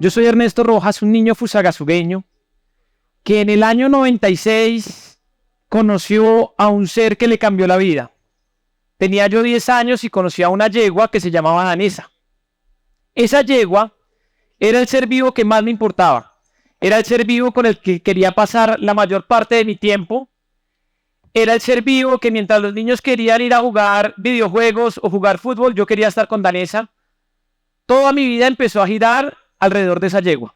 Yo soy Ernesto Rojas, un niño fusagasugueño que en el año 96 conoció a un ser que le cambió la vida. Tenía yo 10 años y conocí a una yegua que se llamaba Danesa. Esa yegua era el ser vivo que más me importaba. Era el ser vivo con el que quería pasar la mayor parte de mi tiempo. Era el ser vivo que mientras los niños querían ir a jugar videojuegos o jugar fútbol, yo quería estar con Danesa. Toda mi vida empezó a girar alrededor de esa yegua.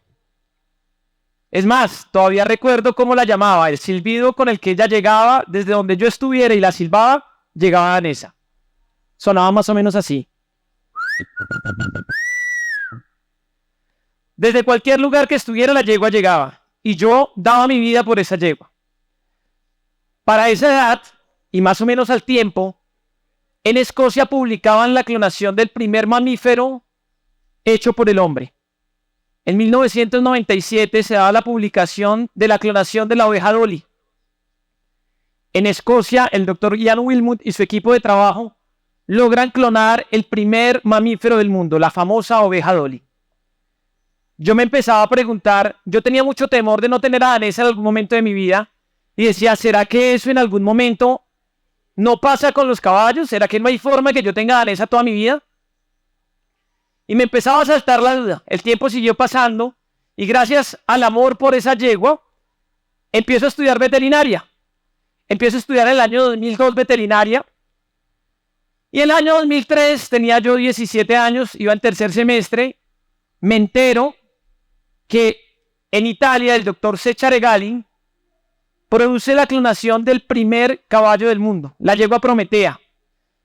Es más, todavía recuerdo cómo la llamaba. El silbido con el que ella llegaba, desde donde yo estuviera y la silbaba, llegaba a Danesa. Sonaba más o menos así. Desde cualquier lugar que estuviera, la yegua llegaba. Y yo daba mi vida por esa yegua. Para esa edad, y más o menos al tiempo, en Escocia publicaban la clonación del primer mamífero hecho por el hombre. En 1997 se daba la publicación de la clonación de la oveja Dolly. En Escocia, el doctor Ian Wilmut y su equipo de trabajo logran clonar el primer mamífero del mundo, la famosa oveja Dolly. Yo me empezaba a preguntar, yo tenía mucho temor de no tener a Danesa en algún momento de mi vida, y decía, ¿será que eso en algún momento no pasa con los caballos? ¿Será que no hay forma de que yo tenga a Danesa toda mi vida? Y me empezaba a saltar la duda. El tiempo siguió pasando y gracias al amor por esa yegua, empiezo a estudiar veterinaria. Empiezo a estudiar en el año 2002 veterinaria. Y en el año 2003 tenía yo 17 años, iba en tercer semestre. Me entero que en Italia el doctor Cecare Galin produce la clonación del primer caballo del mundo, la yegua Prometea.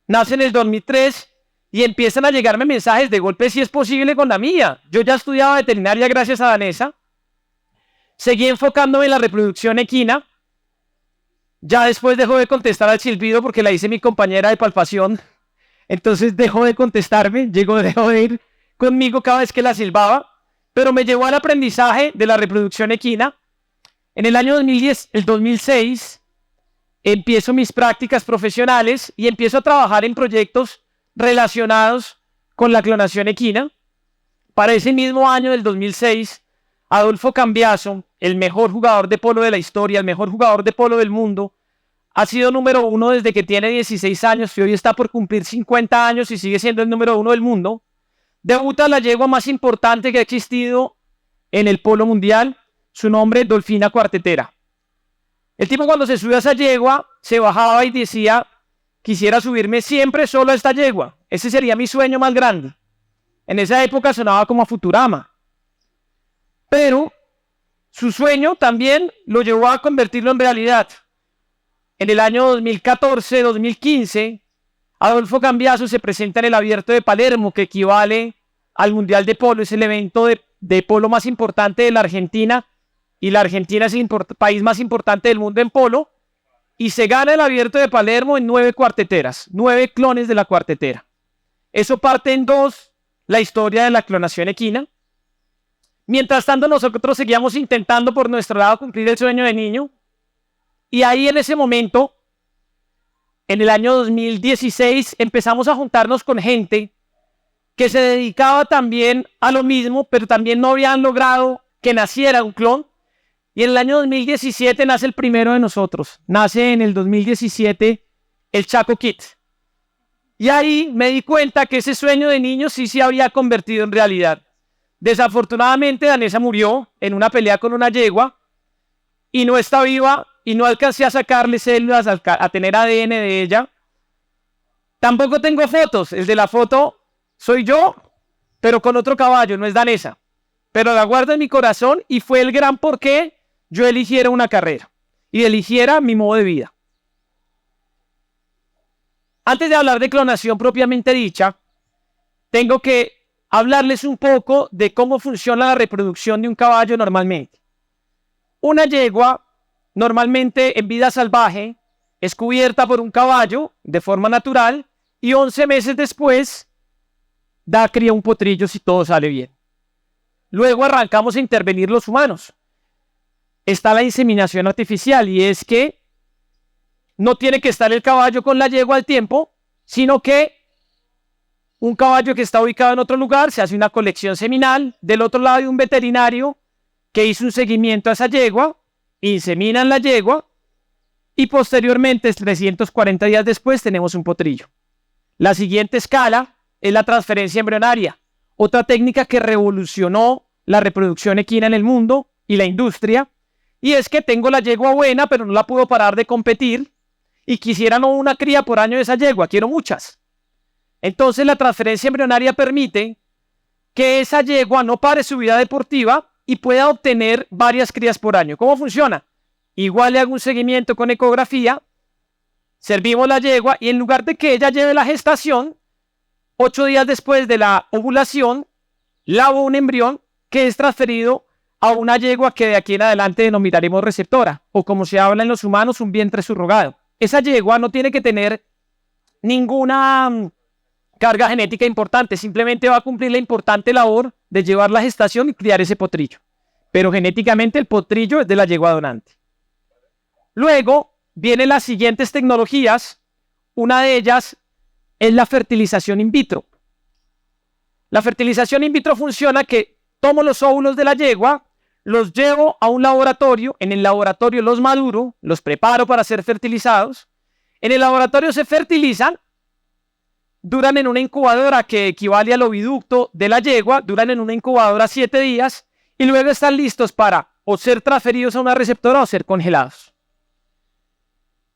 Nace en el 2003 y empiezan a llegarme mensajes de golpe si es posible con la mía. Yo ya estudiaba veterinaria gracias a Danesa. Seguí enfocándome en la reproducción equina. Ya después dejó de contestar al silbido porque la hice mi compañera de palpación. Entonces dejó de contestarme, dejó de ir conmigo cada vez que la silbaba. Pero me llevó al aprendizaje de la reproducción equina. En el año 2006, empiezo mis prácticas profesionales y empiezo a trabajar en proyectos relacionados con la clonación equina. Para ese mismo año del 2006, Adolfo Cambiaso, el mejor jugador de polo de la historia, el mejor jugador de polo del mundo, ha sido número 1 desde que tiene 16 años y hoy está por cumplir 50 años y sigue siendo el número 1 del mundo. Debuta la yegua más importante que ha existido en el polo mundial, su nombre Dolfina Cuartetera. El tipo cuando se sube a esa yegua, se bajaba y decía, quisiera subirme siempre solo a esta yegua. Ese sería mi sueño más grande. En esa época sonaba como a Futurama. Pero su sueño también lo llevó a convertirlo en realidad. En el año 2014-2015, Adolfo Cambiaso se presenta en el Abierto de Palermo, que equivale al Mundial de Polo. Es el evento de polo más importante de la Argentina. Y la Argentina es el país más importante del mundo en polo. Y se gana el Abierto de Palermo en 9 cuarteteras, 9 clones de la cuartetera. Eso parte en 2, la historia de la clonación equina. Mientras tanto, nosotros seguíamos intentando por nuestro lado cumplir el sueño de niño. Y ahí en ese momento, en el año 2016, empezamos a juntarnos con gente que se dedicaba también a lo mismo, pero también no habían logrado que naciera un clon. Y en el año 2017 nace el primero de nosotros. Nace en el 2017 el Chaco Kid. Y ahí me di cuenta que ese sueño de niño sí se había convertido en realidad. Desafortunadamente Danesa murió en una pelea con una yegua y no está viva y no alcancé a sacarle células, a tener ADN de ella. Tampoco tengo fotos. El de la foto soy yo, pero con otro caballo, no es Danesa. Pero la guardo en mi corazón y fue el gran porqué yo eligiera una carrera y eligiera mi modo de vida. Antes de hablar de clonación propiamente dicha, tengo que hablarles un poco de cómo funciona la reproducción de un caballo normalmente. Una yegua, normalmente en vida salvaje, es cubierta por un caballo de forma natural y 11 meses después da cría a un potrillo si todo sale bien. Luego arrancamos a intervenir los humanos. Está la inseminación artificial y es que no tiene que estar el caballo con la yegua al tiempo, sino que un caballo que está ubicado en otro lugar, se hace una colección seminal, del otro lado hay un veterinario que hizo un seguimiento a esa yegua, inseminan la yegua y posteriormente, 340 días después, tenemos un potrillo. La siguiente escala es la transferencia embrionaria, otra técnica que revolucionó la reproducción equina en el mundo y la industria, y es que tengo la yegua buena, pero no la puedo parar de competir, y quisiera no una cría por año de esa yegua, quiero muchas. Entonces la transferencia embrionaria permite que esa yegua no pare su vida deportiva y pueda obtener varias crías por año. ¿Cómo funciona? Igual le hago un seguimiento con ecografía, servimos la yegua y en lugar de que ella lleve la gestación, 8 días después de la ovulación, lavo un embrión que es transferido a una yegua que de aquí en adelante denominaremos receptora, o como se habla en los humanos, un vientre subrogado. Esa yegua no tiene que tener ninguna carga genética importante, simplemente va a cumplir la importante labor de llevar la gestación y criar ese potrillo. Pero genéticamente el potrillo es de la yegua donante. Luego vienen las siguientes tecnologías, una de ellas es la fertilización in vitro. La fertilización in vitro funciona que tomo los óvulos de la yegua, los llevo a un laboratorio, en el laboratorio los maduro, los preparo para ser fertilizados, en el laboratorio se fertilizan, duran en una incubadora que equivale al oviducto de la yegua, duran en una incubadora 7 días y luego están listos para o ser transferidos a una receptora o ser congelados.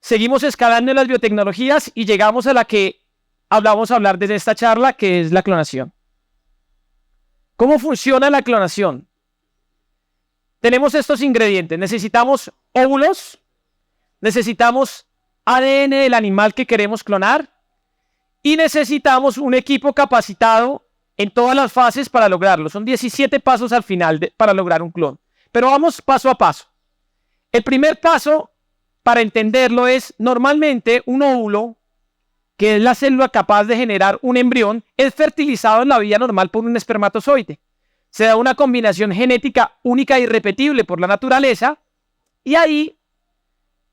Seguimos escalando en las biotecnologías y llegamos a la que vamos a hablar desde esta charla, que es la clonación. ¿Cómo funciona la clonación? Tenemos estos ingredientes. Necesitamos óvulos, necesitamos ADN del animal que queremos clonar y necesitamos un equipo capacitado en todas las fases para lograrlo. Son 17 pasos al final para lograr un clon. Pero vamos paso a paso. El primer paso para entenderlo es normalmente un óvulo, que es la célula capaz de generar un embrión, es fertilizado en la vía normal por un espermatozoide. Se da una combinación genética única e irrepetible por la naturaleza y ahí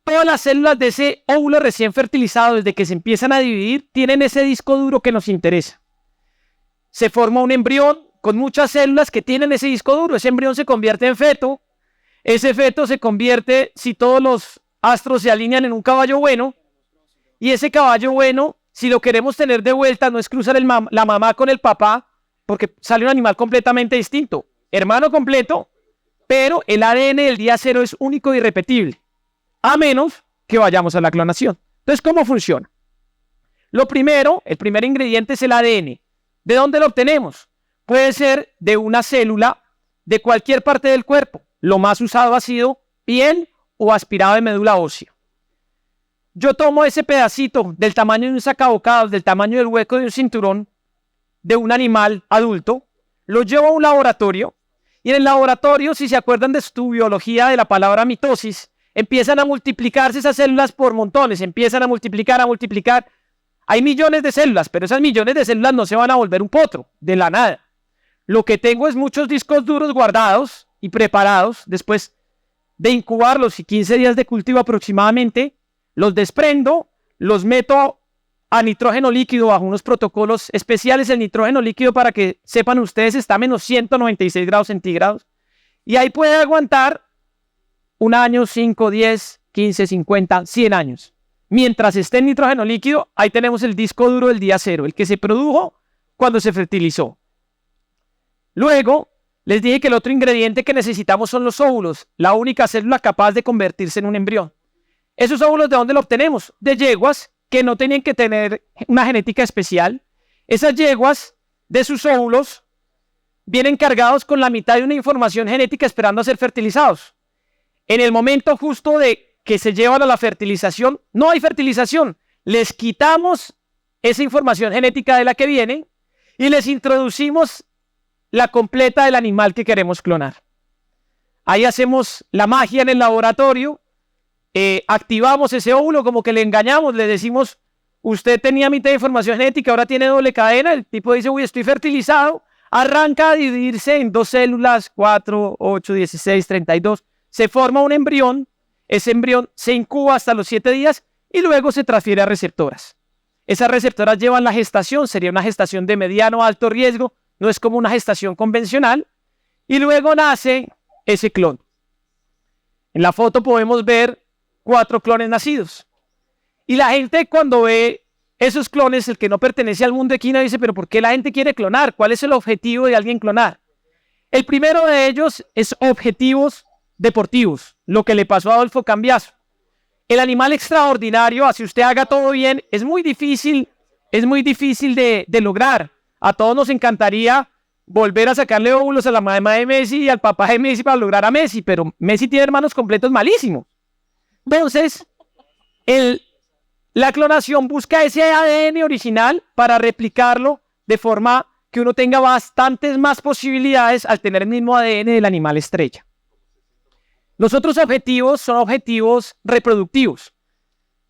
todas las células de ese óvulo recién fertilizado, desde que se empiezan a dividir, tienen ese disco duro que nos interesa. Se forma un embrión con muchas células que tienen ese disco duro. Ese embrión se convierte en feto. Ese feto se convierte, si todos los astros se alinean, en un caballo bueno. Y ese caballo bueno, si lo queremos tener de vuelta, no es cruzar la mamá con el papá, porque sale un animal completamente distinto. Hermano completo, pero el ADN del día cero es único e irrepetible. A menos que vayamos a la clonación. Entonces, ¿cómo funciona? Lo primero, el primer ingrediente es el ADN. ¿De dónde lo obtenemos? Puede ser de una célula de cualquier parte del cuerpo. Lo más usado ha sido piel o aspirado de médula ósea. Yo tomo ese pedacito del tamaño de un sacabocados, del tamaño del hueco de un cinturón de un animal adulto, lo llevo a un laboratorio y en el laboratorio, si se acuerdan de su biología de la palabra mitosis, empiezan a multiplicarse esas células por montones, empiezan a multiplicar, a multiplicar. Hay millones de células, pero esas millones de células no se van a volver un potro de la nada. Lo que tengo es muchos discos duros guardados y preparados después de incubarlos y 15 días de cultivo aproximadamente. Los desprendo, los meto a nitrógeno líquido bajo unos protocolos especiales. El nitrógeno líquido, para que sepan ustedes, está a menos 196 grados centígrados. Y ahí puede aguantar 1 año, 5, 10, 15, 50, 100 años. Mientras esté en nitrógeno líquido, ahí tenemos el disco duro del día cero, el que se produjo cuando se fertilizó. Luego, les dije que el otro ingrediente que necesitamos son los óvulos, la única célula capaz de convertirse en un embrión. ¿Esos óvulos de dónde los obtenemos? De yeguas que no tenían que tener una genética especial. Esas yeguas de sus óvulos vienen cargados con la mitad de una información genética esperando a ser fertilizados. En el momento justo de que se llevan a la fertilización, no hay fertilización. Les quitamos esa información genética de la que viene y les introducimos la completa del animal que queremos clonar. Ahí hacemos la magia en el laboratorio. Activamos ese óvulo, como que le engañamos, le decimos, usted tenía mitad de información genética, ahora tiene doble cadena. El tipo dice, uy, estoy fertilizado. Arranca a dividirse en 2 células, 4, 8, 16, 32. Se forma un embrión. Ese embrión se incuba hasta los 7 días y luego se transfiere a receptoras. Esas receptoras llevan la gestación, sería una gestación de mediano a alto riesgo, no es como una gestación convencional, y luego nace ese clon. En la foto podemos ver 4 clones nacidos. Y la gente cuando ve esos clones, el que no pertenece al mundo equino, dice, pero ¿por qué la gente quiere clonar? ¿Cuál es el objetivo de alguien clonar? El primero de ellos es objetivos deportivos, lo que le pasó a Adolfo Cambiaso. El animal extraordinario, así usted haga todo bien, es muy difícil de lograr. A todos nos encantaría volver a sacarle óvulos a la mamá de Messi y al papá de Messi para lograr a Messi, pero Messi tiene hermanos completos malísimos. Entonces, la clonación busca ese ADN original para replicarlo de forma que uno tenga bastantes más posibilidades al tener el mismo ADN del animal estrella. Los otros objetivos son objetivos reproductivos.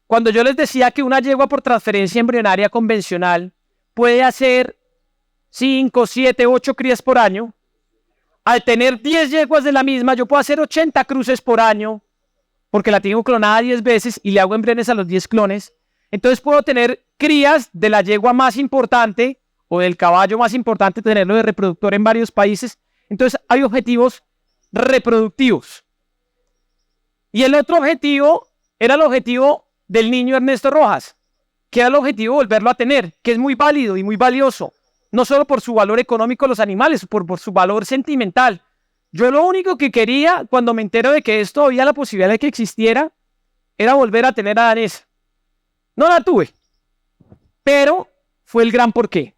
Cuando yo les decía que una yegua por transferencia embrionaria convencional puede hacer 5, 7, 8 crías por año, al tener 10 yeguas de la misma, yo puedo hacer 80 cruces por año, porque la tengo clonada 10 veces y le hago embriones a los 10 clones. Entonces puedo tener crías de la yegua más importante o del caballo más importante, tenerlo de reproductor en varios países. Entonces hay objetivos reproductivos. Y el otro objetivo era el objetivo del niño Ernesto Rojas, que era el objetivo de volverlo a tener, que es muy válido y muy valioso, no solo por su valor económico de los animales, por su valor sentimental. Yo lo único que quería, cuando me entero de que esto había la posibilidad de que existiera, era volver a tener a Danesa. No la tuve, pero fue el gran porqué.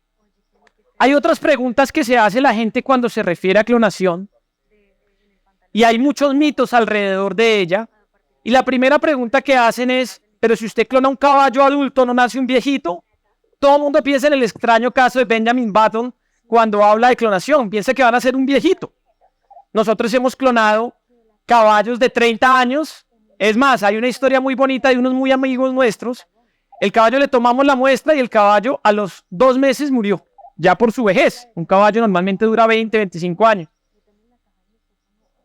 Hay otras preguntas que se hace la gente cuando se refiere a clonación, y hay muchos mitos alrededor de ella. Y la primera pregunta que hacen es, pero si usted clona un caballo adulto, ¿no nace un viejito? Todo el mundo piensa en el extraño caso de Benjamin Button cuando habla de clonación, piensa que van a ser un viejito. Nosotros hemos clonado caballos de 30 años. Es más, hay una historia muy bonita de unos muy amigos nuestros. El caballo le tomamos la muestra y el caballo a los 2 meses murió, ya por su vejez. Un caballo normalmente dura 20, 25 años.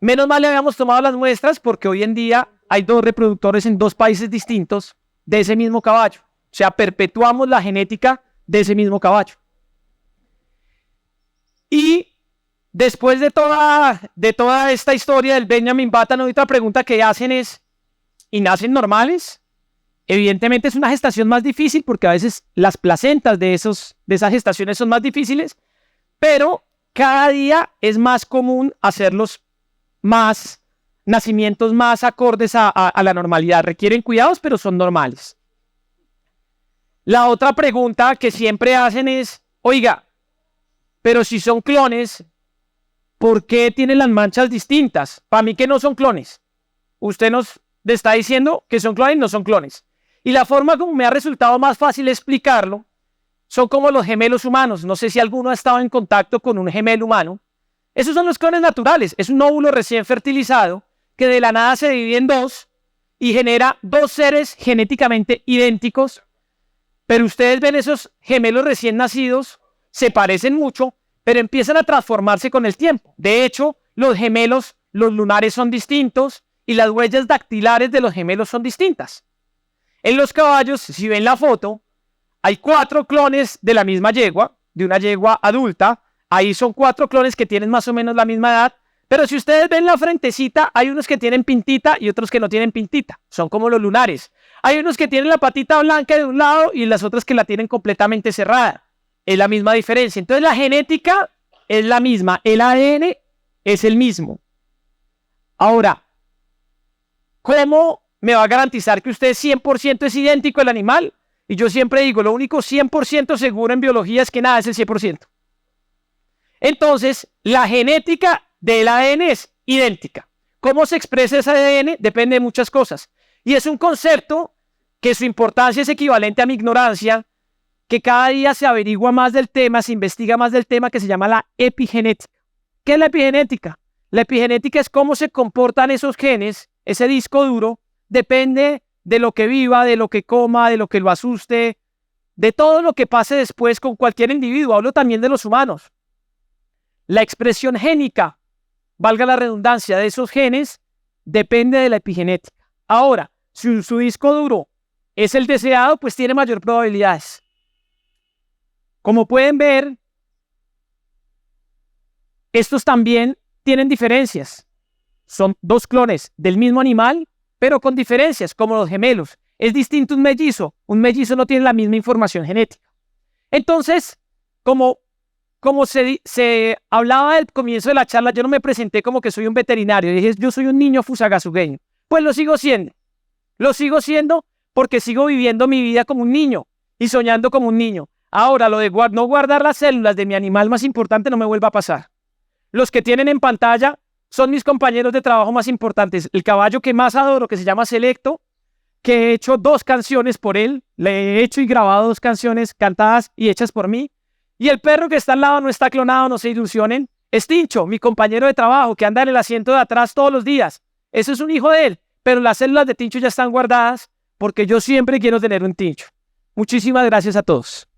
Menos mal le habíamos tomado las muestras porque hoy en día hay 2 reproductores en 2 países distintos de ese mismo caballo. O sea, perpetuamos la genética de ese mismo caballo. Y después de toda esta historia del Benjamin Button, otra pregunta que hacen es, ¿y nacen normales? Evidentemente es una gestación más difícil porque a veces las placentas de esas gestaciones son más difíciles, pero cada día es más común hacerlos más nacimientos más acordes a la normalidad. Requieren cuidados, pero son normales. La otra pregunta que siempre hacen es, oiga, pero si son clones, ¿por qué tienen las manchas distintas? Para mí que no son clones. Usted nos está diciendo que son clones, no son clones. Y la forma como me ha resultado más fácil explicarlo son como los gemelos humanos. No sé si alguno ha estado en contacto con un gemelo humano. Esos son los clones naturales. Es un óvulo recién fertilizado que de la nada se divide en 2 y genera 2 seres genéticamente idénticos. Pero ustedes ven esos gemelos recién nacidos, se parecen mucho, pero empiezan a transformarse con el tiempo. De hecho, los gemelos, los lunares son distintos y las huellas dactilares de los gemelos son distintas. En los caballos, si ven la foto, hay 4 clones de la misma yegua, de una yegua adulta. Ahí son 4 clones que tienen más o menos la misma edad. Pero si ustedes ven la frentecita, hay unos que tienen pintita y otros que no tienen pintita. Son como los lunares. Hay unos que tienen la patita blanca de un lado y las otras que la tienen completamente cerrada. Es la misma diferencia. Entonces la genética es la misma. El ADN es el mismo. Ahora, ¿cómo me va a garantizar que usted 100% es idéntico al animal? Y yo siempre digo, lo único 100% seguro en biología es que nada es el 100%. Entonces, la genética del ADN es idéntica. ¿Cómo se expresa ese ADN? Depende de muchas cosas. Y es un concepto que su importancia es equivalente a mi ignorancia, que cada día se averigua más del tema, se investiga más del tema, que se llama la epigenética. ¿Qué es la epigenética? La epigenética es cómo se comportan esos genes, ese disco duro, depende de lo que viva, de lo que coma, de lo que lo asuste, de todo lo que pase después con cualquier individuo. Hablo también de los humanos. La expresión génica, valga la redundancia, de esos genes, depende de la epigenética. Ahora, si su disco duro es el deseado, pues tiene mayor probabilidades. Como pueden ver, estos también tienen diferencias. Son dos clones del mismo animal, pero con diferencias, como los gemelos. Es distinto un mellizo. Un mellizo no tiene la misma información genética. Entonces, como se hablaba al comienzo de la charla, yo no me presenté como que soy un veterinario. Dije, yo soy un niño fusagasugueño. Pues lo sigo siendo. Lo sigo siendo porque sigo viviendo mi vida como un niño y soñando como un niño. Ahora, lo de no guardar las células de mi animal más importante no me vuelva a pasar. Los que tienen en pantalla son mis compañeros de trabajo más importantes. El caballo que más adoro, que se llama Selecto, que he hecho 2 canciones por él. Le he hecho y grabado 2 canciones cantadas y hechas por mí. Y el perro que está al lado no está clonado, no se ilusionen. Es Tincho, mi compañero de trabajo, que anda en el asiento de atrás todos los días. Eso es un hijo de él, pero las células de Tincho ya están guardadas porque yo siempre quiero tener un Tincho. Muchísimas gracias a todos.